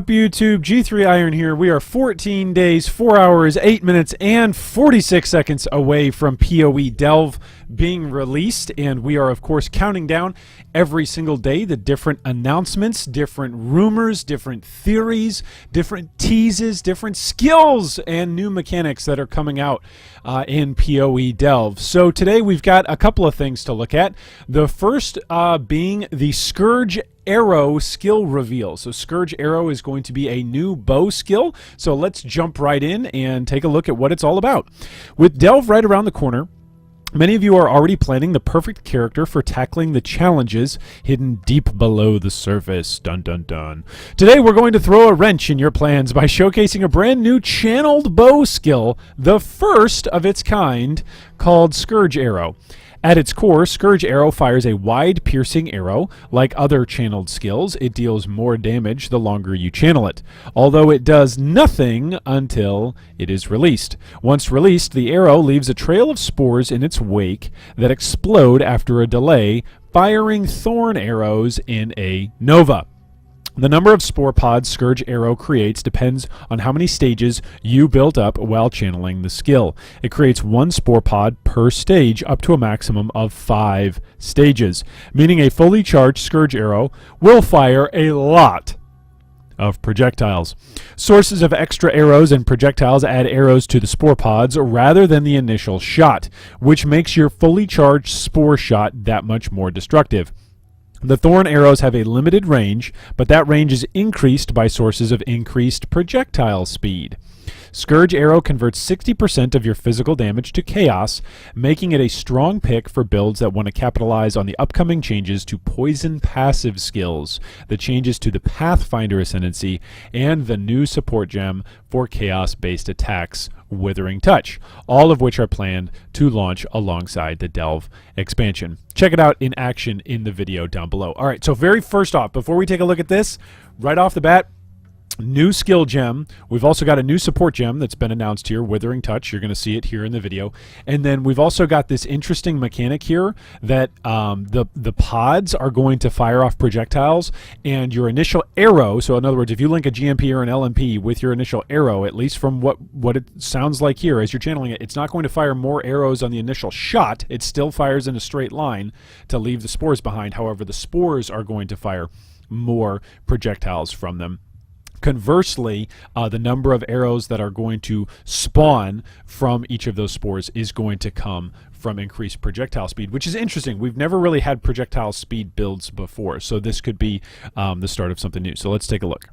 up, YouTube? G3 Iron here. We are 14 days, 4 hours, 8 minutes, and 46 seconds away from PoE Delve being released, and we are, of course, counting down every single day the different announcements, different rumors, different theories, different teases, different skills, and new mechanics that are coming out in PoE Delve. So today we've got a couple of things to look at. The first being the Scourge Arrow skill reveal. So Scourge Arrow is going to be a new bow skill. So let's jump right in and take a look at what it's all about. With Delve right around the corner, many of you are already planning the perfect character for tackling the challenges hidden deep below the surface. Dun dun dun. Today we're going to throw a wrench in your plans by showcasing a brand new channeled bow skill, the first of its kind, called Scourge Arrow. At its core, Scourge Arrow fires a wide, piercing arrow. Like other channeled skills, it deals more damage the longer you channel it, although it does nothing until it is released. Once released, the arrow leaves a trail of spores in its wake that explode after a delay, firing thorn arrows in a nova. The number of spore pods Scourge Arrow creates depends on how many stages you built up while channeling the skill. It creates one spore pod per stage up to a maximum of 5 stages, meaning a fully charged Scourge Arrow will fire a lot of projectiles. Sources of extra arrows and projectiles add arrows to the spore pods rather than the initial shot, which makes your fully charged spore shot that much more destructive. The thorn arrows have a limited range, but that range is increased by sources of increased projectile speed. Scourge Arrow converts 60% of your physical damage to chaos, making it a strong pick for builds that want to capitalize on the upcoming changes to poison passive skills, the changes to the Pathfinder Ascendancy, and the new support gem for chaos-based attacks, Withering Touch, all of which are planned to launch alongside the Delve expansion. Check it out in action in the video down below. All right, so very first off, before we take a look at this, right off the bat, new skill gem. We've also got a new support gem that's been announced here, Withering Touch. You're going to see it here in the video. And then we've also got this interesting mechanic here that the pods are going to fire off projectiles, and your initial arrow, so in other words, if you link a GMP or an LMP with your initial arrow, at least from what it sounds like here as you're channeling it, it's not going to fire more arrows on the initial shot. It still fires in a straight line to leave the spores behind. However, the spores are going to fire more projectiles from them. Conversely, the number of arrows that are going to spawn from each of those spores is going to come from increased projectile speed, which is interesting. We've never really had projectile speed builds before, so this could be the start of something new. So let's take a look.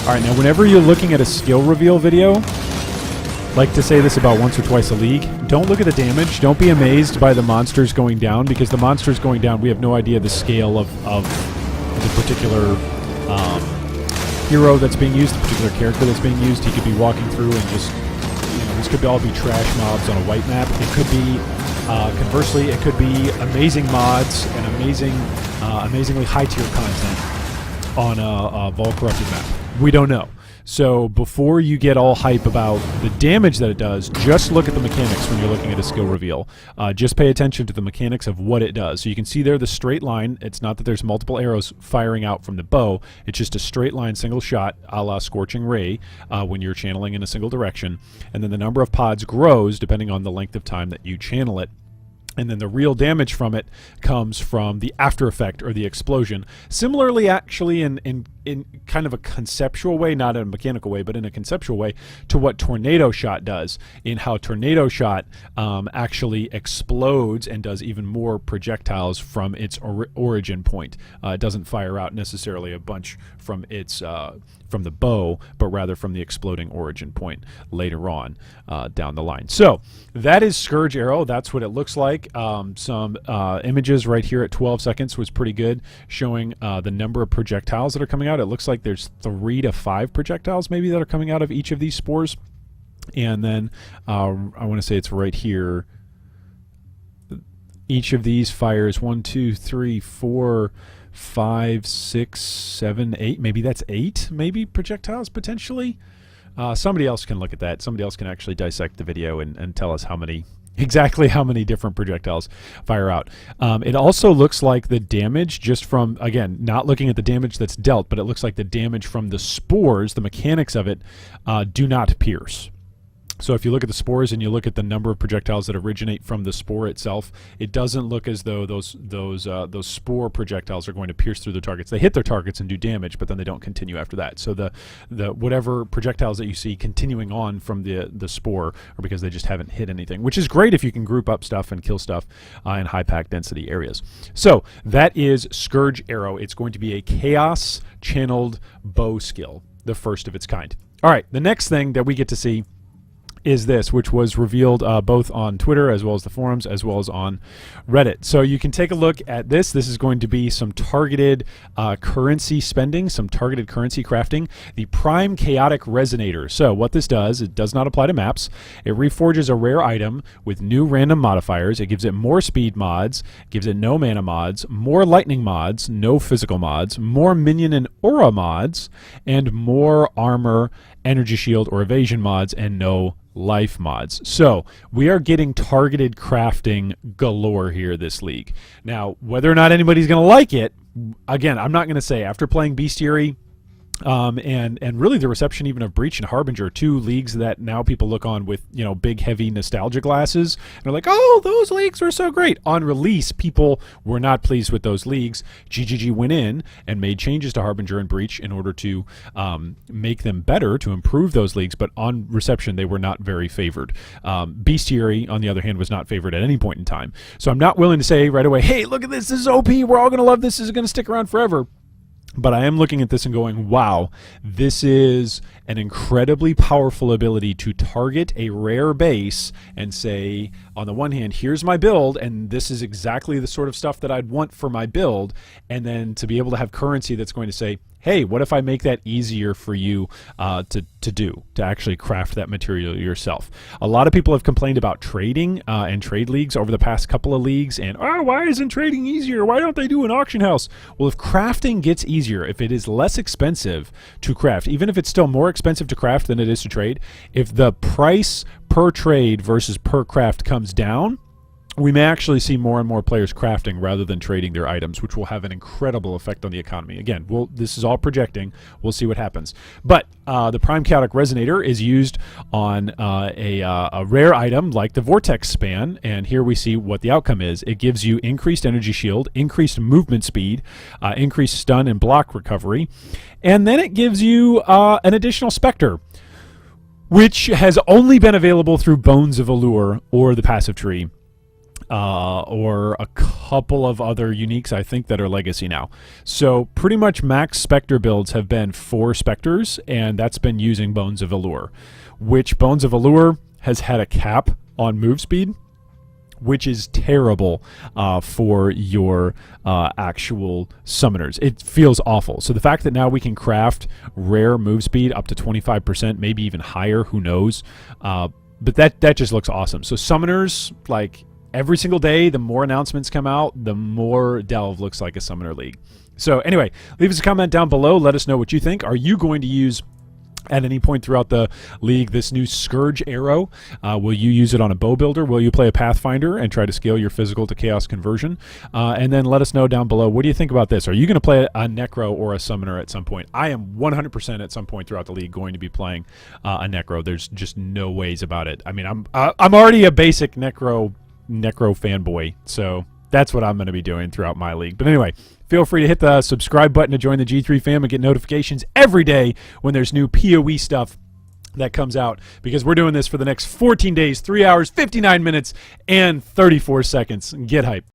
All right, now whenever you're looking at a skill reveal video, like to say this about once or twice a league, don't look at the damage. Don't be amazed by the monsters going down, because the monsters going down, we have no idea the scale of the particular hero that's being used, the particular character that's being used. He could be walking through and just, this could all be trash mobs on a white map. It could be, conversely, it could be amazing mods and amazingly high tier content on a Vol Corrupted map. We don't know. So before you get all hype about the damage that it does, just look at the mechanics when you're looking at a skill reveal. Just pay attention to the mechanics of what it does. So you can see there the straight line. It's not that there's multiple arrows firing out from the bow. It's just a straight line, single shot, a la Scorching Ray, when you're channeling in a single direction. And then the number of pods grows depending on the length of time that you channel it. And then the real damage from it comes from the after effect or the explosion. Similarly, actually, in kind of a conceptual way, not in a mechanical way, but in a conceptual way, to what Tornado Shot does, in how Tornado Shot actually explodes and does even more projectiles from its origin point. It doesn't fire out necessarily a bunch from its from the bow, but rather from the exploding origin point later on down the line. So that is Scourge Arrow. That's what it looks like. Some images right here at 12 seconds was pretty good, showing the number of projectiles that are coming out. It looks like there's 3 to 5 projectiles maybe that are coming out of each of these spores. And then I want to say it's right here. Each of these fires 1, 2, 3, 4, 5, 6, 7, 8. Maybe that's 8 maybe projectiles potentially. Somebody else can look at that. Somebody else can actually dissect the video and tell us exactly how many different projectiles fire out. It also looks like the damage just from, again, not looking at the damage that's dealt, but it looks like the damage from the spores, the mechanics of it, do not pierce. So if you look at the spores and you look at the number of projectiles that originate from the spore itself, it doesn't look as though those spore projectiles are going to pierce through the targets. They hit their targets and do damage, but then they don't continue after that. So the whatever projectiles that you see continuing on from the spore are because they just haven't hit anything, which is great if you can group up stuff and kill stuff in high pack density areas. So that is Scourge Arrow. It's going to be a chaos channeled bow skill, the first of its kind. All right, the next thing that we get to see is this, which was revealed both on Twitter as well as the forums as well as on Reddit. So you can take a look at this. This is going to be some targeted currency spending, some targeted currency crafting. The Prime Chaotic Resonator. So what this does, it does not apply to maps. It reforges a rare item with new random modifiers. It gives it more speed mods, gives it no mana mods, more lightning mods, no physical mods, more minion and aura mods, and more armor, energy shield, or evasion mods, and no life mods. So we are getting targeted crafting galore here this league. Now, whether or not anybody's going to like it, again, I'm not going to say. After playing Bestiary, and really the reception even of Breach and Harbinger, two leagues that now people look on with, you know, big heavy nostalgia glasses and are like, oh, those leagues were so great. On release, people were not pleased with those leagues. GGG went in and made changes to Harbinger and Breach in order to make them better, to improve those leagues, but on reception they were not very favored. Bestiary, on the other hand, was not favored at any point in time. So I'm not willing to say right away, hey, look at this is OP, we're all going to love this, this is going to stick around forever. But I am looking at this and going, wow, this is an incredibly powerful ability to target a rare base and say, on the one hand, here's my build, and this is exactly the sort of stuff that I'd want for my build, and then to be able to have currency that's going to say, hey, what if I make that easier for you to actually craft that material yourself? A lot of people have complained about trading and trade leagues over the past couple of leagues, and, oh, why isn't trading easier? Why don't they do an auction house? Well, if crafting gets easier, if it is less expensive to craft, even if it's still more expensive to craft than it is to trade, if the price per trade versus per craft comes down, we may actually see more and more players crafting rather than trading their items, which will have an incredible effect on the economy. Again, this is all projecting. We'll see what happens. But the Prime Chaotic Resonator is used on a rare item like the Vortex Span, and here we see what the outcome is. It gives you increased energy shield, increased movement speed, increased stun and block recovery, and then it gives you an additional Spectre, which has only been available through Bones of Allure or the passive tree. Or a couple of other uniques, I think, that are legacy now. So pretty much max Spectre builds have been 4 Spectres, and that's been using Bones of Allure, which Bones of Allure has had a cap on move speed, which is terrible for your actual summoners. It feels awful. So the fact that now we can craft rare move speed up to 25%, maybe even higher, who knows, but that just looks awesome. So summoners, like, every single day, the more announcements come out, the more Delve looks like a Summoner League. So anyway, leave us a comment down below. Let us know what you think. Are you going to use, at any point throughout the league, this new Scourge Arrow? Will you use it on a bow builder? Will you play a Pathfinder and try to scale your physical to chaos conversion? And then let us know down below, what do you think about this? Are you going to play a Necro or a Summoner at some point? I am 100% at some point throughout the league going to be playing a Necro. There's just no ways about it. I mean, I'm already a basic Necro fanboy, so that's what I'm going to be doing throughout my league. But anyway, feel free to hit the subscribe button to join the G3 fam and get notifications every day when there's new PoE stuff that comes out, because we're doing this for the next 14 days, 3 hours, 59 minutes, and 34 seconds. Get hype.